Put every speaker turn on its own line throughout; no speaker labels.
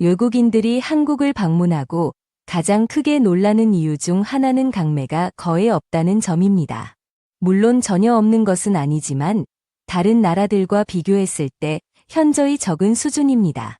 외국인들이 한국을 방문하고 가장 크게 놀라는 이유 중 하나는 강매가 거의 없다는 점입니다. 물론 전혀 없는 것은 아니지만 다른 나라들과 비교했을 때 현저히 적은 수준입니다.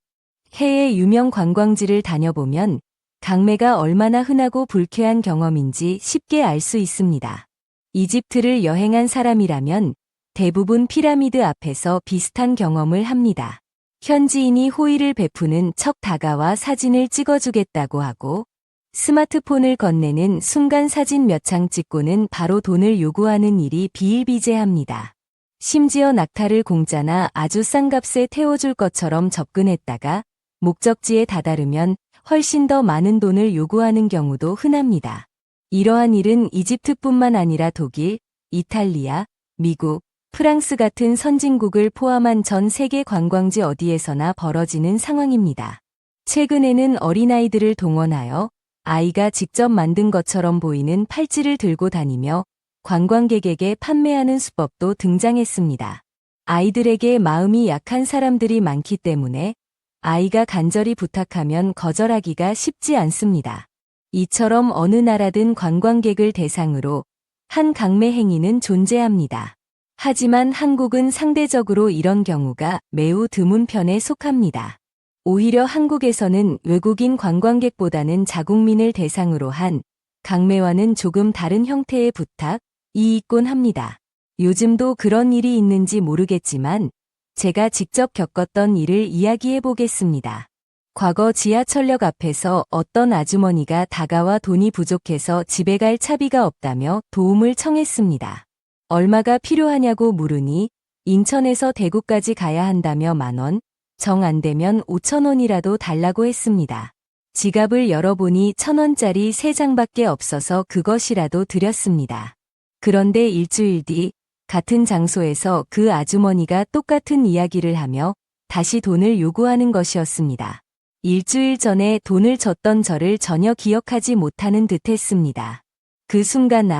해외 유명 관광지를 다녀보면 강매가 얼마나 흔하고 불쾌한 경험인지 쉽게 알 수 있습니다. 이집트를 여행한 사람이라면 대부분 피라미드 앞에서 비슷한 경험을 합니다. 현지인이 호의를 베푸는 척 다가와 사진을 찍어주겠다고 하고 스마트폰을 건네는 순간 사진 몇 장 찍고는 바로 돈을 요구하는 일이 비일비재합니다. 심지어 낙타를 공짜나 아주 싼 값에 태워줄 것처럼 접근했다가 목적지에 다다르면 훨씬 더 많은 돈을 요구하는 경우도 흔합니다. 이러한 일은 이집트뿐만 아니라 독일, 이탈리아, 미국, 프랑스 같은 선진국을 포함한 전 세계 관광지 어디에서나 벌어지는 상황입니다. 최근에는 어린아이들을 동원하여 아이가 직접 만든 것처럼 보이는 팔찌를 들고 다니며 관광객에게 판매하는 수법도 등장했습니다. 아이들에게 마음이 약한 사람들이 많기 때문에 아이가 간절히 부탁하면 거절하기가 쉽지 않습니다. 이처럼 어느 나라든 관광객을 대상으로 한 강매 행위는 존재합니다. 하지만 한국은 상대적으로 이런 경우가 매우 드문 편에 속합니다. 오히려 한국에서는 외국인 관광객보다는 자국민을 대상으로 한 강매와는 조금 다른 형태의 부탁이 있곤 합니다. 요즘도 그런 일이 있는지 모르겠지만 제가 직접 겪었던 일을 이야기해 보겠습니다. 과거 지하철역 앞에서 어떤 아주머니가 다가와 돈이 부족해서 집에 갈 차비가 없다며 도움을 청했습니다. 얼마가 필요하냐고 물으니 인천에서 대구까지 가야 한다며 10,000원, 정 안 되면 5,000원이라도 달라고 했습니다. 지갑을 열어보니 1,000원짜리 3장밖에 없어서 그것이라도 드렸습니다. 그런데 일주일 뒤 같은 장소에서 그 아주머니가 똑같은 이야기를 하며 다시 돈을 요구하는 것이었습니다. 일주일 전에 돈을 줬던 저를 전혀 기억하지 못하는 듯했습니다. 그 순간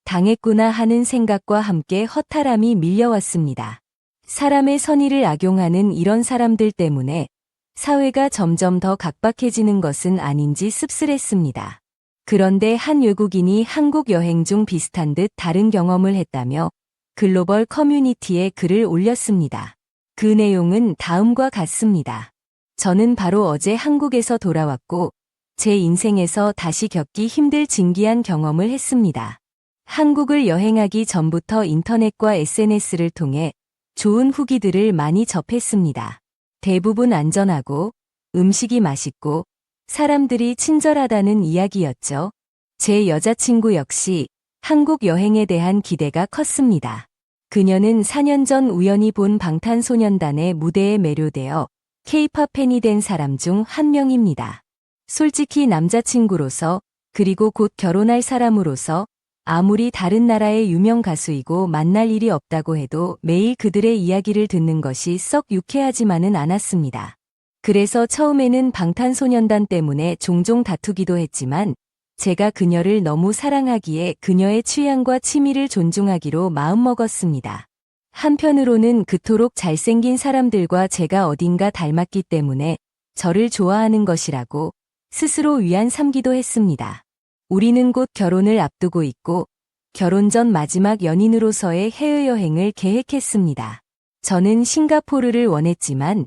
당했구나 하는 생각과 함께 허탈함이 밀려왔습니다. 사람의 선의를 악용하는 이런 사람들 때문에 사회가 점점 더 각박해지는 것은 아닌지 씁쓸했습니다. 그런데 한 외국인이 한국 여행 중 비슷한 듯 다른 경험을 했다며 글로벌 커뮤니티에 글을 올렸습니다. 그 내용은 다음과 같습니다. 저는 바로 어제 한국에서 돌아왔고 제 인생에서 다시 겪기 힘들 진기한 경험을 했습니다. 한국을 여행하기 전부터 인터넷과 SNS를 통해 좋은 후기들을 많이 접했습니다. 대부분 안전하고 음식이 맛있고 사람들이 친절하다는 이야기였죠. 제 여자친구 역시 한국 여행에 대한 기대가 컸습니다. 그녀는 4년 전 우연히 본 방탄소년단의 무대에 매료되어 K-팝 팬이 된 사람 중 한 명입니다. 솔직히 남자친구로서 그리고 곧 결혼할 사람으로서 아무리 다른 나라의 유명 가수이고 만날 일이 없다고 해도 매일 그들의 이야기를 듣는 것이 썩 유쾌하지만은 않았습니다. 그래서 처음에는 방탄소년단 때문에 종종 다투기도 했지만 제가 그녀를 너무 사랑하기에 그녀의 취향과 취미를 존중하기로 마음먹었습니다. 한편으로는 그토록 잘생긴 사람들과 제가 어딘가 닮았기 때문에 저를 좋아하는 것이라고 스스로 위안 삼기도 했습니다. 우리는 곧 결혼을 앞두고 있고 결혼 전 마지막 연인으로서의 해외여행을 계획했습니다. 저는 싱가포르를 원했지만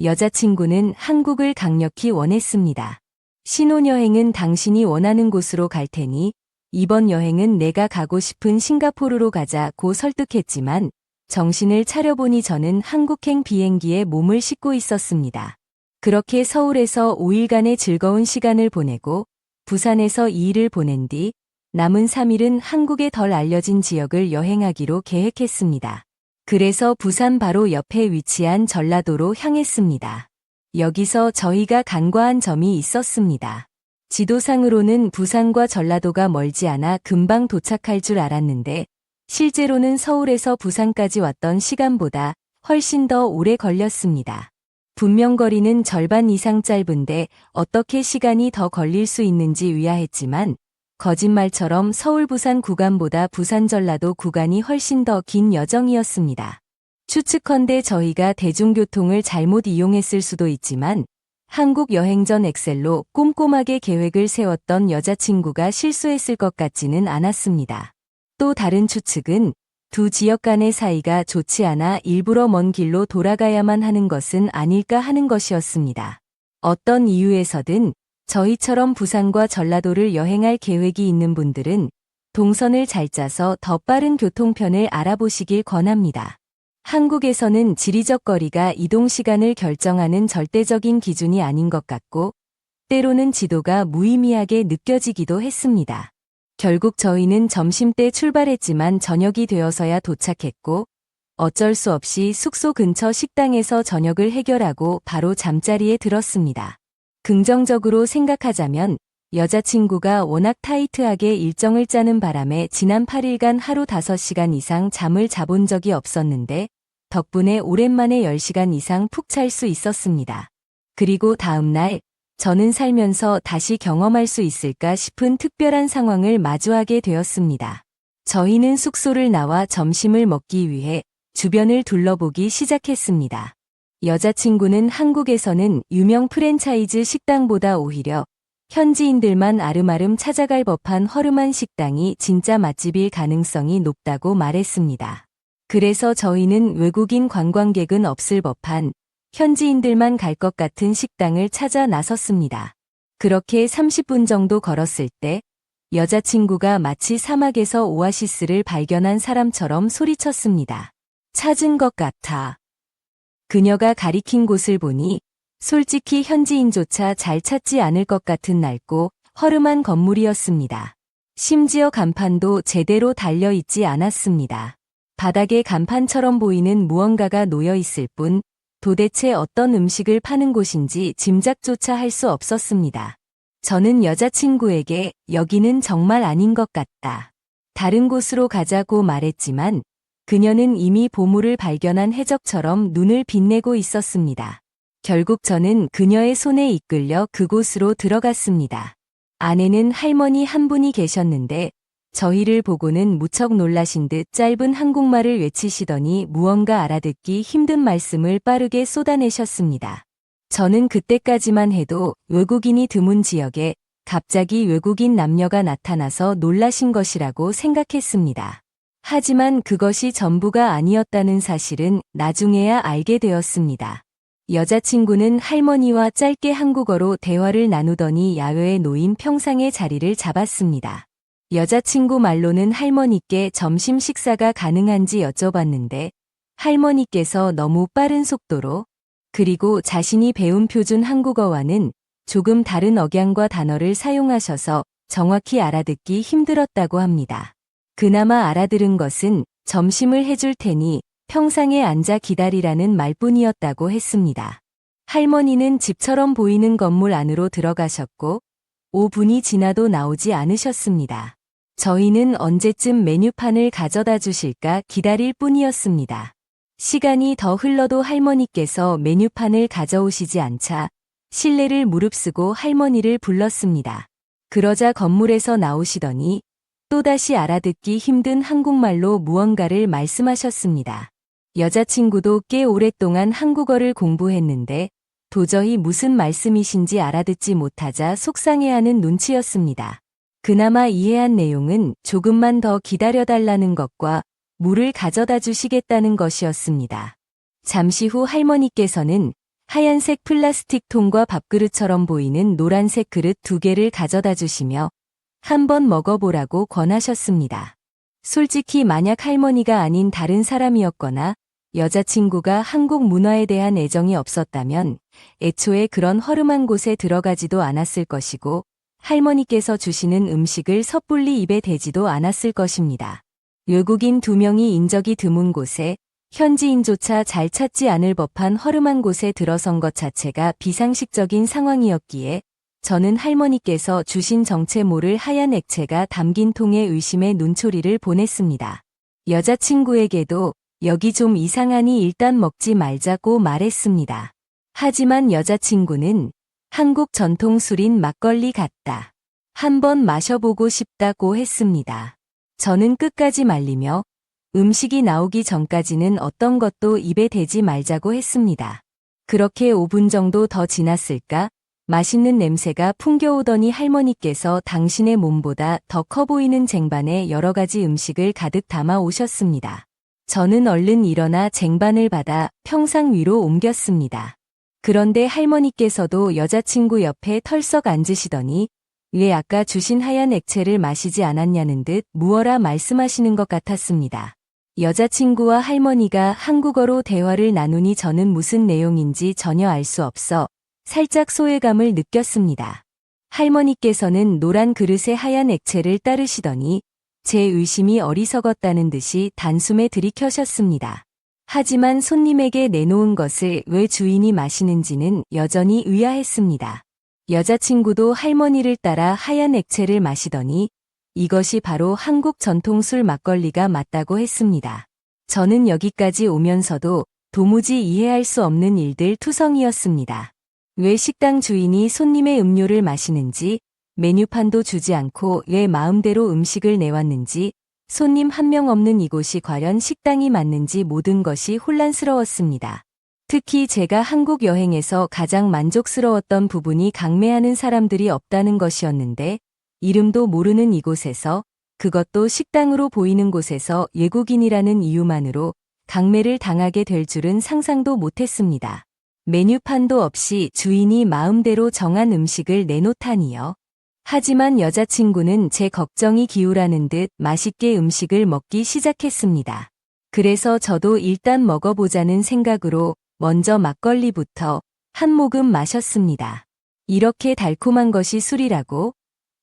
여자친구는 한국을 강력히 원했습니다. 신혼여행은 당신이 원하는 곳으로 갈 테니 이번 여행은 내가 가고 싶은 싱가포르로 가자고 설득했지만 정신을 차려보니 저는 한국행 비행기에 몸을 싣고 있었습니다. 그렇게 서울에서 5일간의 즐거운 시간을 보내고 부산에서 2일을 보낸 뒤 남은 3일은 한국의 덜 알려진 지역을 여행하기로 계획했습니다. 그래서 부산 바로 옆에 위치한 전라도로 향했습니다. 여기서 저희가 간과한 점이 있었습니다. 지도상으로는 부산과 전라도가 멀지 않아 금방 도착할 줄 알았는데 실제로는 서울에서 부산까지 왔던 시간보다 훨씬 더 오래 걸렸습니다. 분명 거리는 절반 이상 짧은데 어떻게 시간이 더 걸릴 수 있는지 의아했지만 거짓말처럼 서울 부산 구간보다 부산 전라도 구간이 훨씬 더 긴 여정이었습니다. 추측컨대 저희가 대중교통을 잘못 이용했을 수도 있지만 한국 여행 전 엑셀로 꼼꼼하게 계획을 세웠던 여자친구가 실수했을 것 같지는 않았습니다. 또 다른 추측은 두 지역 간의 사이가 좋지 않아 일부러 먼 길로 돌아가야만 하는 것은 아닐까 하는 것이었습니다. 어떤 이유에서든 저희처럼 부산과 전라도를 여행할 계획이 있는 분들은 동선을 잘 짜서 더 빠른 교통편을 알아보시길 권합니다. 한국에서는 지리적 거리가 이동 시간을 결정하는 절대적인 기준이 아닌 것 같고, 때로는 지도가 무의미하게 느껴지기도 했습니다. 결국 저희는 점심때 출발했지만 저녁이 되어서야 도착했고, 어쩔 수 없이 숙소 근처 식당에서 저녁을 해결하고 바로 잠자리에 들었습니다. 긍정적으로 생각하자면 여자친구가 워낙 타이트하게 일정을 짜는 바람에 지난 8일간 하루 5시간 이상 잠을 자본 적이 없었는데 덕분에 오랜만에 10시간 이상 푹 잘 수 있었습니다. 그리고 다음날 저는 살면서 다시 경험할 수 있을까 싶은 특별한 상황을 마주하게 되었습니다. 저희는 숙소를 나와 점심을 먹기 위해 주변을 둘러보기 시작했습니다. 여자친구는 한국에서는 유명 프랜차이즈 식당보다 오히려 현지인들만 아름아름 찾아갈 법한 허름한 식당이 진짜 맛집일 가능성이 높다고 말했습니다. 그래서 저희는 외국인 관광객은 없을 법한 현지인들만 갈 것 같은 식당을 찾아 나섰습니다. 그렇게 30분 정도 걸었을 때 여자친구가 마치 사막에서 오아시스를 발견한 사람처럼 소리쳤습니다. 찾은 것 같아. 그녀가 가리킨 곳을 보니 솔직히 현지인조차 잘 찾지 않을 것 같은 낡고 허름한 건물이었습니다. 심지어 간판도 제대로 달려 있지 않았습니다. 바닥에 간판처럼 보이는 무언가가 놓여 있을 뿐 도대체 어떤 음식을 파는 곳인지 짐작조차 할 수 없었습니다. 저는 여자친구에게 여기는 정말 아닌 것 같다. 다른 곳으로 가자고 말했지만 그녀는 이미 보물을 발견한 해적처럼 눈을 빛내고 있었습니다. 결국 저는 그녀의 손에 이끌려 그곳으로 들어갔습니다. 안에는 할머니 한 분이 계셨는데 저희를 보고는 무척 놀라신 듯 짧은 한국말을 외치시더니 무언가 알아듣기 힘든 말씀을 빠르게 쏟아내셨습니다. 저는 그때까지만 해도 외국인이 드문 지역에 갑자기 외국인 남녀가 나타나서 놀라신 것이라고 생각했습니다. 하지만 그것이 전부가 아니었다는 사실은 나중에야 알게 되었습니다. 여자친구는 할머니와 짧게 한국어로 대화를 나누더니 야외에 놓인 평상의 자리를 잡았습니다. 여자친구 말로는 할머니께 점심 식사가 가능한지 여쭤봤는데 할머니께서 너무 빠른 속도로 그리고 자신이 배운 표준 한국어와는 조금 다른 억양과 단어를 사용하셔서 정확히 알아듣기 힘들었다고 합니다. 그나마 알아들은 것은 점심을 해줄 테니 평상에 앉아 기다리라는 말뿐이었다고 했습니다. 할머니는 집처럼 보이는 건물 안으로 들어가셨고 5분이 지나도 나오지 않으셨습니다. 저희는 언제쯤 메뉴판을 가져다 주실까 기다릴 뿐이었습니다. 시간이 더 흘러도 할머니께서 메뉴판을 가져오시지 않자 실례를 무릅쓰고 할머니를 불렀습니다. 그러자 건물에서 나오시더니 또다시 알아듣기 힘든 한국말로 무언가를 말씀하셨습니다. 여자친구도 꽤 오랫동안 한국어를 공부했는데 도저히 무슨 말씀이신지 알아듣지 못하자 속상해하는 눈치였습니다. 그나마 이해한 내용은 조금만 더 기다려달라는 것과 물을 가져다 주시겠다는 것이었습니다. 잠시 후 할머니께서는 하얀색 플라스틱 통과 밥그릇처럼 보이는 노란색 그릇 2개를 가져다 주시며 한번 먹어보라고 권하셨습니다. 솔직히 만약 할머니가 아닌 다른 사람이었거나 여자친구가 한국 문화에 대한 애정이 없었다면 애초에 그런 허름한 곳에 들어가지도 않았을 것이고 할머니께서 주시는 음식을 섣불리 입에 대지도 않았을 것입니다. 외국인 2명이 인적이 드문 곳에 현지인조차 잘 찾지 않을 법한 허름한 곳에 들어선 것 자체가 비상식적인 상황이었기에 저는 할머니께서 주신 정체 모를 하얀 액체가 담긴 통에 의심의 눈초리를 보냈습니다. 여자친구에게도 여기 좀 이상하니 일단 먹지 말자고 말했습니다. 하지만 여자친구는 한국 전통 술인 막걸리 같다. 한번 마셔보고 싶다고 했습니다. 저는 끝까지 말리며 음식이 나오기 전까지는 어떤 것도 입에 대지 말자고 했습니다. 그렇게 5분 정도 더 지났을까? 맛있는 냄새가 풍겨오더니 할머니께서 당신의 몸보다 더 커 보이는 쟁반에 여러 가지 음식을 가득 담아 오셨습니다. 저는 얼른 일어나 쟁반을 받아 평상 위로 옮겼습니다. 그런데 할머니께서도 여자친구 옆에 털썩 앉으시더니 왜 아까 주신 하얀 액체를 마시지 않았냐는 듯 무어라 말씀하시는 것 같았습니다. 여자친구와 할머니가 한국어로 대화를 나누니 저는 무슨 내용인지 전혀 알 수 없어 살짝 소외감을 느꼈습니다. 할머니께서는 노란 그릇에 하얀 액체를 따르시더니 제 의심이 어리석었다는 듯이 단숨에 들이켜셨습니다. 하지만 손님에게 내놓은 것을 왜 주인이 마시는지는 여전히 의아했습니다. 여자친구도 할머니를 따라 하얀 액체를 마시더니 이것이 바로 한국 전통 술 막걸리가 맞다고 했습니다. 저는 여기까지 오면서도 도무지 이해할 수 없는 일들 투성이었습니다. 왜 식당 주인이 손님의 음료를 마시는지, 메뉴판도 주지 않고 왜 마음대로 음식을 내왔는지, 손님 한 명 없는 이곳이 과연 식당이 맞는지 모든 것이 혼란스러웠습니다. 특히 제가 한국 여행에서 가장 만족스러웠던 부분이 강매하는 사람들이 없다는 것이었는데, 이름도 모르는 이곳에서, 그것도 식당으로 보이는 곳에서 외국인이라는 이유만으로 강매를 당하게 될 줄은 상상도 못했습니다. 메뉴판도 없이 주인이 마음대로 정한 음식을 내놓다니요. 하지만 여자친구는 제 걱정이 기우라는 듯 맛있게 음식을 먹기 시작했습니다. 그래서 저도 일단 먹어보자는 생각으로 먼저 막걸리부터 한 모금 마셨습니다. 이렇게 달콤한 것이 술이라고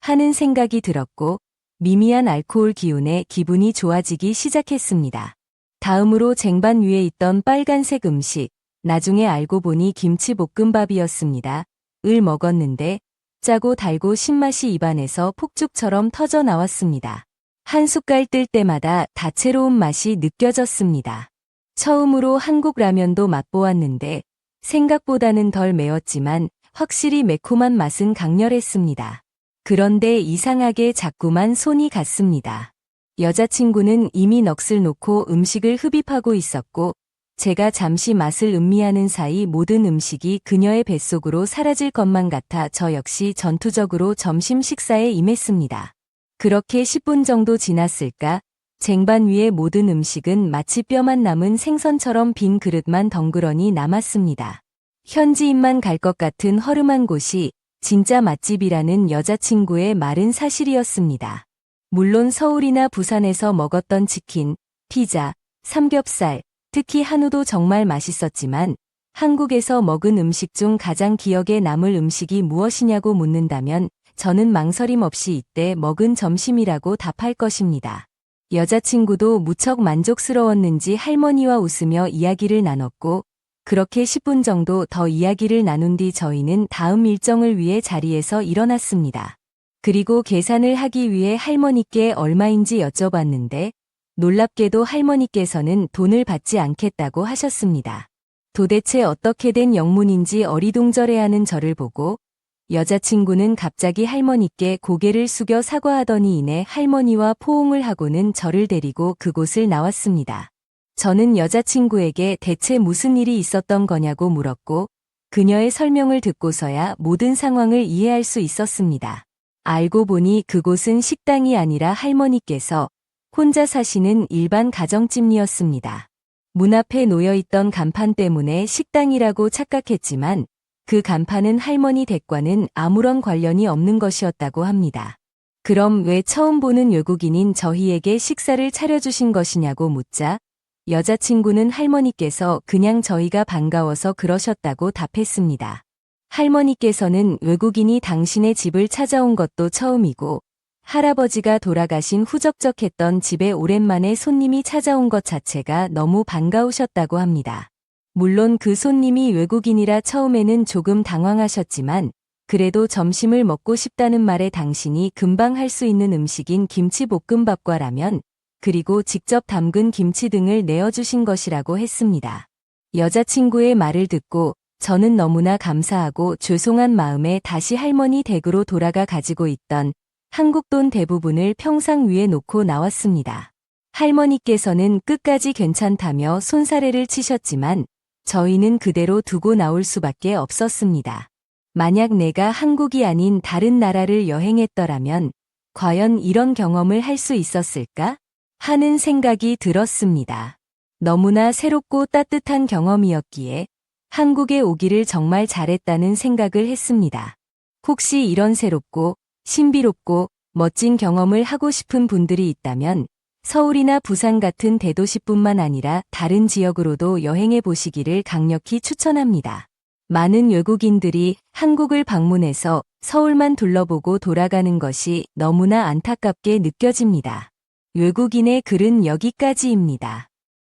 하는 생각이 들었고 미미한 알코올 기운에 기분이 좋아지기 시작했습니다. 다음으로 쟁반 위에 있던 빨간색 음식, 나중에 알고 보니 김치볶음밥이었습니다. 을 먹었는데 짜고 달고 신맛이 입안에서 폭죽처럼 터져 나왔습니다. 한 숟갈 뜰 때마다 다채로운 맛이 느껴졌습니다. 처음으로 한국 라면도 맛보았는데 생각보다는 덜 매웠지만 확실히 매콤한 맛은 강렬했습니다. 그런데 이상하게 자꾸만 손이 갔습니다. 여자친구는 이미 넋을 놓고 음식을 흡입하고 있었고 제가 잠시 맛을 음미하는 사이 모든 음식이 그녀의 뱃속으로 사라질 것만 같아 저 역시 전투적으로 점심 식사에 임했습니다. 그렇게 10분 정도 지났을까? 쟁반 위의 모든 음식은 마치 뼈만 남은 생선처럼 빈 그릇만 덩그러니 남았습니다. 현지인만 갈 것 같은 허름한 곳이 진짜 맛집이라는 여자친구의 말은 사실이었습니다. 물론 서울이나 부산에서 먹었던 치킨, 피자, 삼겹살, 특히 한우도 정말 맛있었지만 한국에서 먹은 음식 중 가장 기억에 남을 음식이 무엇이냐고 묻는다면 저는 망설임 없이 이때 먹은 점심이라고 답할 것입니다. 여자친구도 무척 만족스러웠는지 할머니와 웃으며 이야기를 나눴고 그렇게 10분 정도 더 이야기를 나눈 뒤 저희는 다음 일정을 위해 자리에서 일어났습니다. 그리고 계산을 하기 위해 할머니께 얼마인지 여쭤봤는데 놀랍게도 할머니께서는 돈을 받지 않겠다고 하셨습니다. 도대체 어떻게 된 영문인지 어리둥절해하는 저를 보고 여자친구는 갑자기 할머니께 고개를 숙여 사과하더니 이내 할머니와 포옹을 하고는 저를 데리고 그곳을 나왔습니다. 저는 여자친구에게 대체 무슨 일이 있었던 거냐고 물었고 그녀의 설명을 듣고서야 모든 상황을 이해할 수 있었습니다. 알고 보니 그곳은 식당이 아니라 할머니께서 혼자 사시는 일반 가정집이었습니다. 문 앞에 놓여있던 간판 때문에 식당이라고 착각했지만 그 간판은 할머니 댁과는 아무런 관련이 없는 것이었다고 합니다. 그럼 왜 처음 보는 외국인인 저희에게 식사를 차려주신 것이냐고 묻자 여자친구는 할머니께서 그냥 저희가 반가워서 그러셨다고 답했습니다. 할머니께서는 외국인이 당신의 집을 찾아온 것도 처음이고 할아버지가 돌아가신 후적적했던 집에 오랜만에 손님이 찾아온 것 자체가 너무 반가우셨다고 합니다. 물론 그 손님이 외국인이라 처음에는 조금 당황하셨지만 그래도 점심을 먹고 싶다는 말에 당신이 금방 할 수 있는 음식인 김치볶음밥과 라면, 그리고 직접 담근 김치 등을 내어주신 것이라고 했습니다. 여자친구의 말을 듣고 저는 너무나 감사하고 죄송한 마음에 다시 할머니 댁으로 돌아가 가지고 있던 한국 돈 대부분을 평상 위에 놓고 나왔습니다. 할머니께서는 끝까지 괜찮다며 손사래를 치셨지만 저희는 그대로 두고 나올 수밖에 없었습니다. 만약 내가 한국이 아닌 다른 나라를 여행했더라면 과연 이런 경험을 할 수 있었을까? 하는 생각이 들었습니다. 너무나 새롭고 따뜻한 경험이었기에 한국에 오기를 정말 잘했다는 생각을 했습니다. 혹시 이런 새롭고 신비롭고 멋진 경험을 하고 싶은 분들이 있다면 서울이나 부산 같은 대도시뿐만 아니라 다른 지역으로도 여행해 보시기를 강력히 추천합니다. 많은 외국인들이 한국을 방문해서 서울만 둘러보고 돌아가는 것이 너무나 안타깝게 느껴집니다. 외국인의 글은 여기까지입니다.